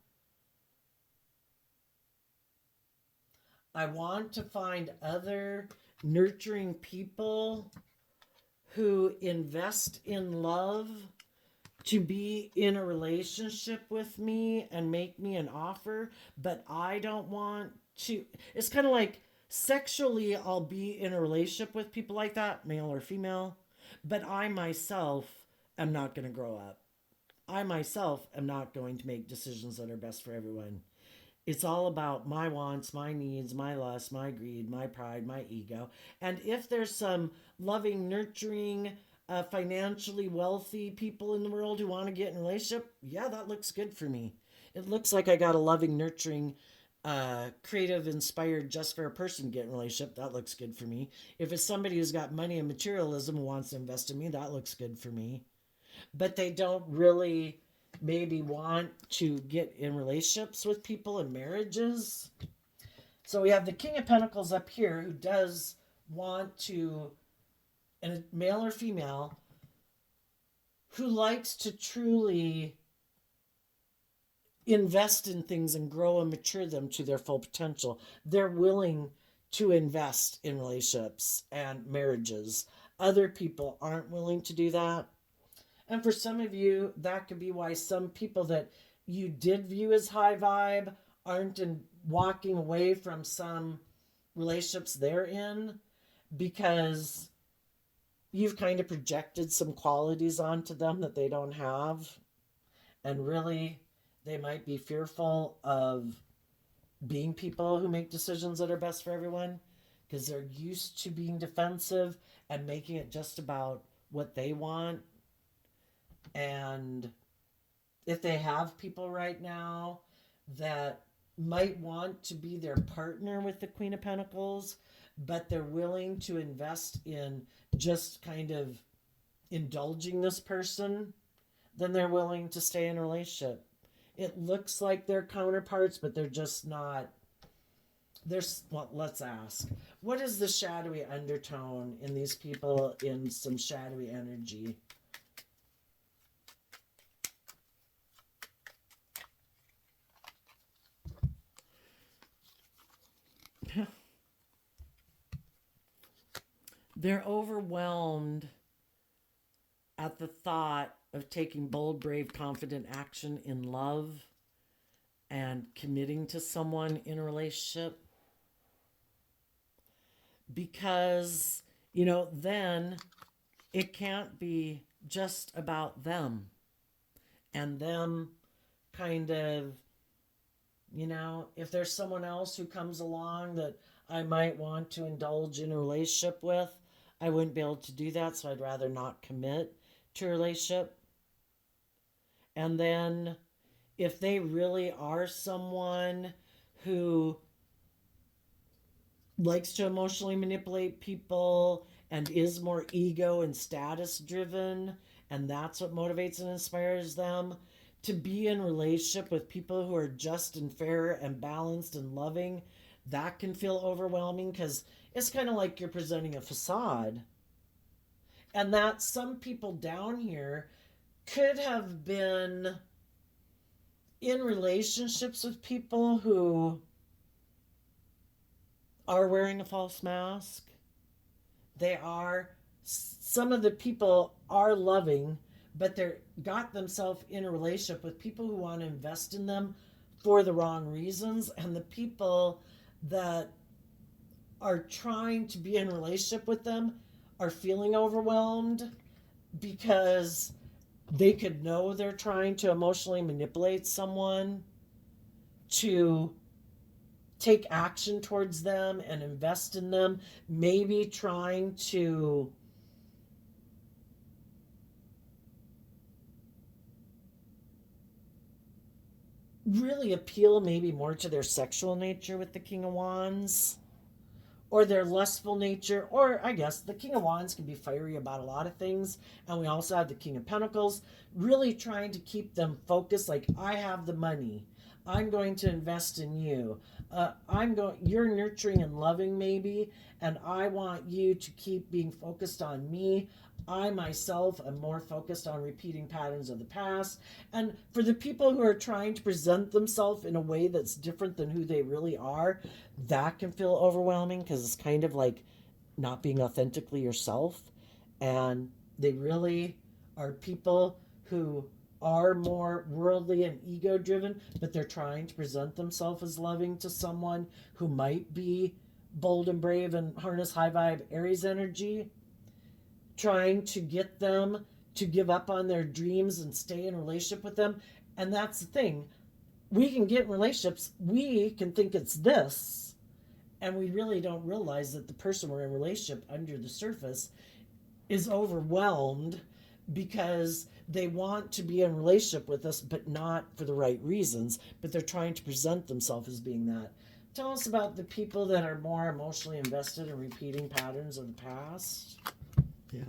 I want to find other nurturing people who invest in love to be in a relationship with me and make me an offer, but I don't want to. It's kind of like sexually, I'll be in a relationship with people like that, male or female, but I myself am not going to grow up. I myself am not going to make decisions that are best for everyone. It's all about my wants, my needs, my lust, my greed, my pride, my ego. And if there's some loving, nurturing, financially wealthy people in the world who want to get in a relationship, yeah, that looks good for me. It looks like I got a loving, nurturing creative, inspired, just for a person to get in a relationship, that looks good for me. If it's somebody who's got money and materialism who wants to invest in me, that looks good for me. But they don't really maybe want to get in relationships with people and marriages. So we have the King of Pentacles up here who does want to, and a male or female, who likes to truly invest in things and grow and mature them to their full potential. They're willing to invest in relationships and marriages. Other people aren't willing to do that. And for some of you, that could be why some people that you did view as high vibe aren't in walking away from some relationships they're in, because you've kind of projected some qualities onto them that they don't have. And really, they might be fearful of being people who make decisions that are best for everyone because they're used to being defensive and making it just about what they want. And if they have people right now that might want to be their partner with the Queen of Pentacles, but they're willing to invest in just kind of indulging this person, then they're willing to stay in a relationship. It looks like they're counterparts, but they're just not. There's, well, let's ask, what is the shadowy undertone in these people in some shadowy energy? They're overwhelmed at the thought of taking bold, brave, confident action in love and committing to someone in a relationship. Because, then it can't be just about them and them kind of, if there's someone else who comes along that I might want to indulge in a relationship with, I wouldn't be able to do that, so I'd rather not commit to a relationship. And then if they really are someone who likes to emotionally manipulate people and is more ego and status driven, and that's what motivates and inspires them to be in relationship with people who are just and fair and balanced and loving, that can feel overwhelming because it's kind of like you're presenting a facade. And that some people down here could have been in relationships with people who are wearing a false mask. Some of the people are loving, but they're got themselves in a relationship with people who want to invest in them for the wrong reasons. And the people that are trying to be in a relationship with them are feeling overwhelmed because they could know they're trying to emotionally manipulate someone to take action towards them and invest in them, maybe trying to really appeal maybe more to their sexual nature with the King of Wands, or their lustful nature, or I guess the King of Wands can be fiery about a lot of things. And we also have the King of Pentacles, really trying to keep them focused, like, I have the money, I'm going to invest in you. You're nurturing and loving maybe, and I want you to keep being focused on me. I myself am more focused on repeating patterns of the past. And for the people who are trying to present themselves in a way that's different than who they really are, that can feel overwhelming because it's kind of like not being authentically yourself. And they really are people who are more worldly and ego driven, but they're trying to present themselves as loving to someone who might be bold and brave and harness high vibe Aries energy, trying to get them to give up on their dreams and stay in a relationship with them. And that's the thing. We can get in relationships, we can think it's this, and we really don't realize that the person we're in a relationship under the surface is overwhelmed because they want to be in a relationship with us, but not for the right reasons, but they're trying to present themselves as being that. Tell us about the people that are more emotionally invested in repeating patterns of the past. Yeah.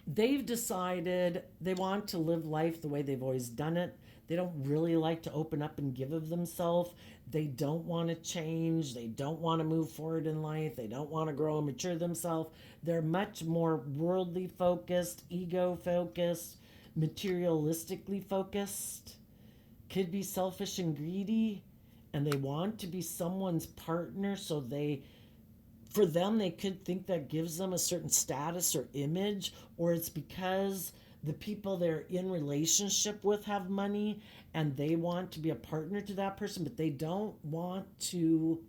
They've decided they want to live life the way they've always done it. They don't really like to open up and give of themselves. They don't want to change. They don't want to move forward in life. They don't want to grow and mature themselves. They're much more worldly focused, ego focused, materialistically focused, could be selfish and greedy, and they want to be someone's partner, so they, for them, they could think that gives them a certain status or image, or it's because the people they're in relationship with have money and they want to be a partner to that person, but they don't want to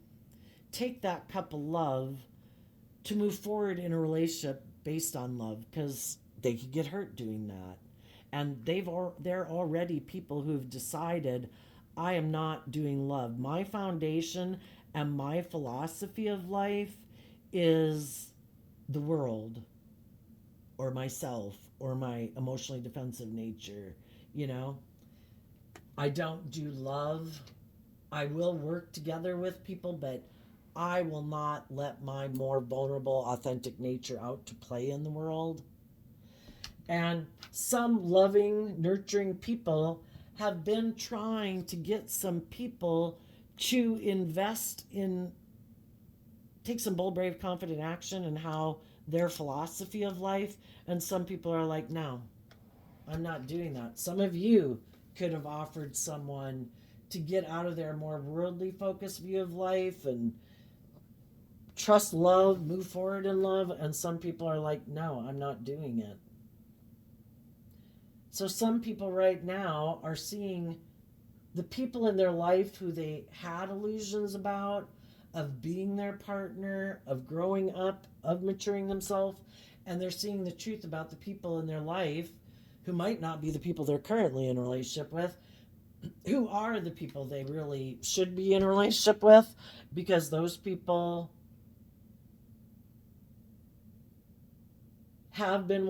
take that cup of love to move forward in a relationship based on love, because they could get hurt doing that. And they're already people who've decided, I am not doing love. My foundation and my philosophy of life is the world or myself or my emotionally defensive nature. You know, I don't do love. I will work together with people, but I will not let my more vulnerable, authentic nature out to play in the world. And some loving, nurturing people have been trying to get some people to invest in, take some bold, brave, confident action in how their philosophy of life. And some people are like, no, I'm not doing that. Some of you could have offered someone to get out of their more worldly focused view of life and trust love, move forward in love. And some people are like, no, I'm not doing it. So some people right now are seeing the people in their life who they had illusions about, of being their partner, of growing up, of maturing themselves, and they're seeing the truth about the people in their life who might not be the people they're currently in a relationship with, who are the people they really should be in a relationship with, because those people have been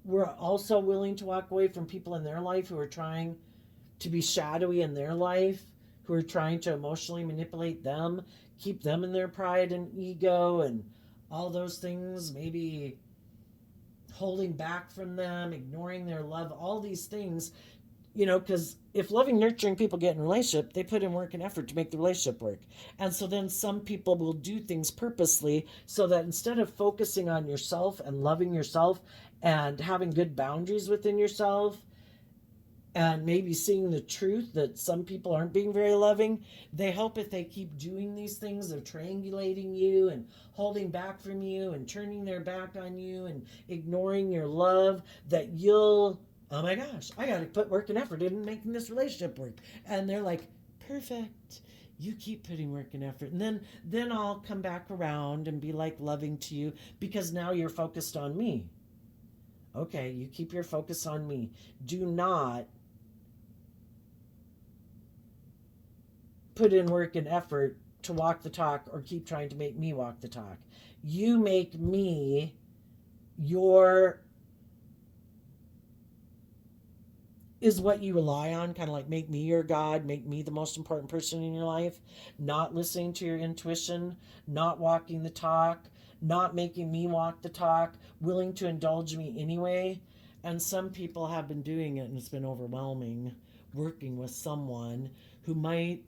were also willing to walk away from people in their life who are trying to be shadowy in their life, who are trying to emotionally manipulate them, keep them in their pride and ego and all those things, maybe holding back from them, ignoring their love, all these things, you know, because if loving, nurturing people get in a relationship, they put in work and effort to make the relationship work. And so then some people will do things purposely so that instead of focusing on yourself and loving yourself and having good boundaries within yourself, and maybe seeing the truth that some people aren't being very loving, they hope if they keep doing these things of triangulating you and holding back from you and turning their back on you and ignoring your love, that you'll, oh my gosh, I got to put work and effort in making this relationship work. And they're like, perfect. You keep putting work and effort. And then I'll come back around and be like loving to you because now you're focused on me. Okay, you keep your focus on me. Do not put in work and effort to walk the talk or keep trying to make me walk the talk. You make me your, is what you rely on, kind of like make me your God, make me the most important person in your life, not listening to your intuition, not walking the talk, not making me walk the talk, willing to indulge me anyway. And some people have been doing it and it's been overwhelming, working with someone who might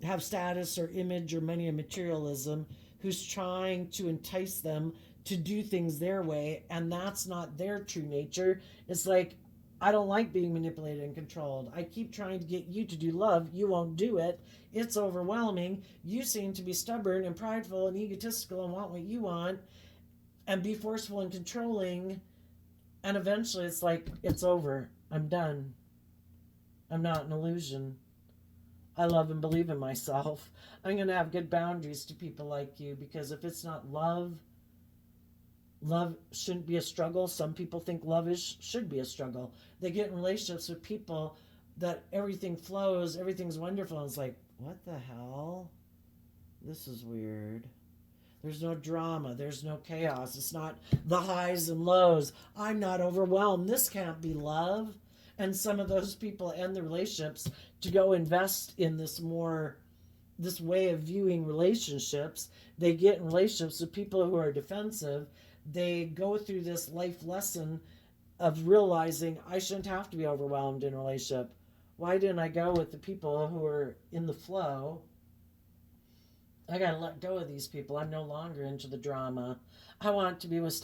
have status or image or money and materialism, who's trying to entice them to do things their way, and that's not their true nature. It's like, I don't like being manipulated and controlled. I keep trying to get you to do love. You won't do it. It's overwhelming. You seem to be stubborn and prideful and egotistical and want what you want and be forceful and controlling. And eventually it's like, it's over. I'm done. I'm not an illusion. I love and believe in myself. I'm going to have good boundaries to people like you, because if it's not love, love shouldn't be a struggle. Some people think love should be a struggle. They get in relationships with people that everything flows, everything's wonderful. And it's like, what the hell? This is weird. There's no drama. There's no chaos. It's not the highs and lows. I'm not overwhelmed. This can't be love. And some of those people end the relationships to go invest in this way of viewing relationships. They get in relationships with people who are defensive. They go through this life lesson of realizing I shouldn't have to be overwhelmed in a relationship. Why didn't I go with the people who are in the flow? I got to let go of these people. I'm no longer into the drama. I want to be with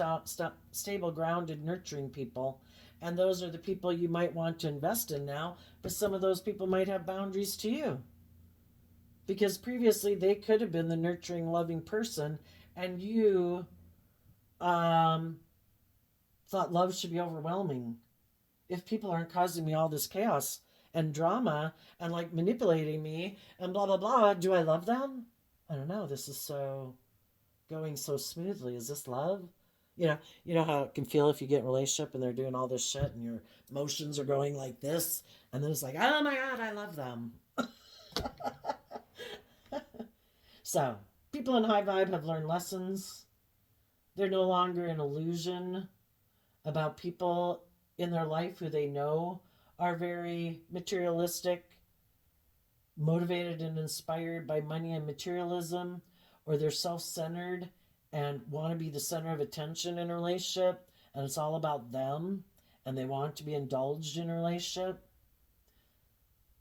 stable, grounded, nurturing people. And those are the people you might want to invest in now. But some of those people might have boundaries to you. Because previously they could have been the nurturing, loving person. And you um, thought love should be overwhelming. If people aren't causing me all this chaos and drama and like manipulating me and blah, blah, blah, do I love them? I don't know. This is so going so smoothly. Is this love? You know how it can feel if you get in a relationship and they're doing all this shit and your emotions are going like this, and then it's like, oh my god, I love them. So people in high vibe have learned lessons. They're no longer an illusion about people in their life who they know are very materialistic, motivated and inspired by money and materialism, or they're self centered and want to be the center of attention in a relationship, and it's all about them, and they want to be indulged in a relationship.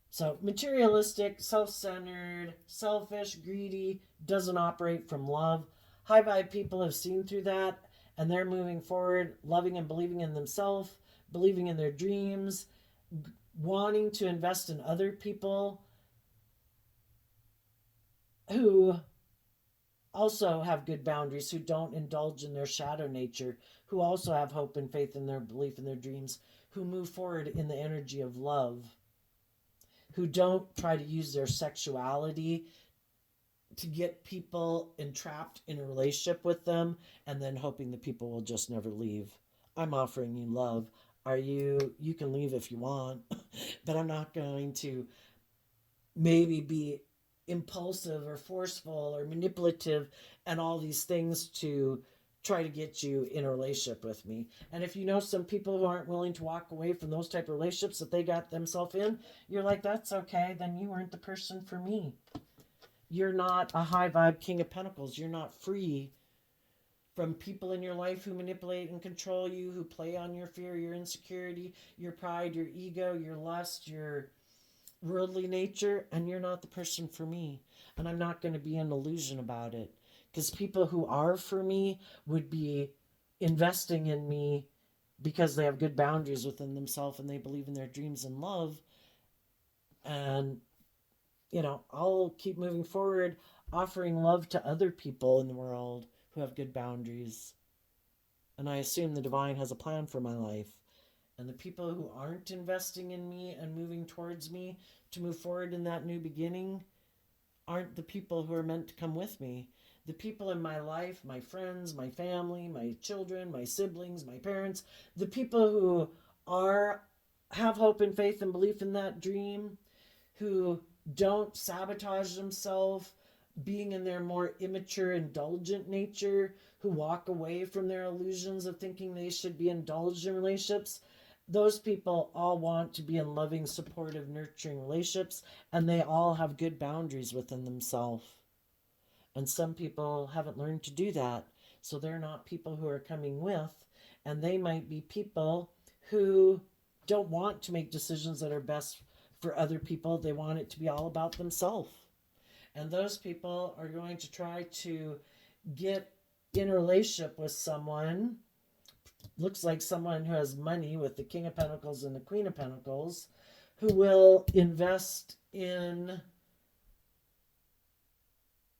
So, materialistic, self centered, selfish, greedy, doesn't operate from love. High vibe people have seen through that, and they're moving forward, loving and believing in themselves, believing in their dreams, wanting to invest in other people who also have good boundaries, who don't indulge in their shadow nature, who also have hope and faith in their belief in their dreams, who move forward in the energy of love, who don't try to use their sexuality to get people entrapped in a relationship with them and then hoping the people will just never leave. I'm offering you love. You can leave if you want, but I'm not going to maybe be impulsive or forceful or manipulative and all these things to try to get you in a relationship with me. And if you know some people who aren't willing to walk away from those type of relationships that they got themselves in, you're like, that's okay, then you weren't the person for me. You're not a high vibe king of pentacles. You're not free from people in your life who manipulate and control you, who play on your fear, your insecurity, your pride, your ego, your lust, your worldly nature, and you're not the person for me. And I'm not going to be an illusion about it. Because people who are for me would be investing in me because they have good boundaries within themselves and they believe in their dreams and love. And, I'll keep moving forward, offering love to other people in the world who have good boundaries. And I assume the divine has a plan for my life. And the people who aren't investing in me and moving towards me to move forward in that new beginning aren't the people who are meant to come with me. The people in my life, my friends, my family, my children, my siblings, my parents, the people who have hope and faith and belief in that dream, who don't sabotage themselves being in their more immature, indulgent nature, who walk away from their illusions of thinking they should be indulged in relationships. Those people all want to be in loving, supportive, nurturing relationships, and they all have good boundaries within themselves. And some people haven't learned to do that, so they're not people who are coming with, and they might be people who don't want to make decisions that are best for other people. They want it to be all about themselves. And those people are going to try to get in a relationship with someone, looks like someone who has money with the King of Pentacles and the Queen of Pentacles, who will invest in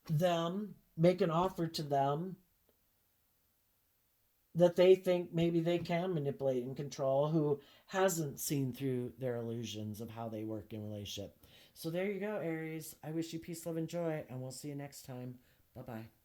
them, make an offer to them that they think maybe they can manipulate and control, who hasn't seen through their illusions of how they work in relationship. So there you go, Aries. I wish you peace, love, and joy, and we'll see you next time. Bye-bye.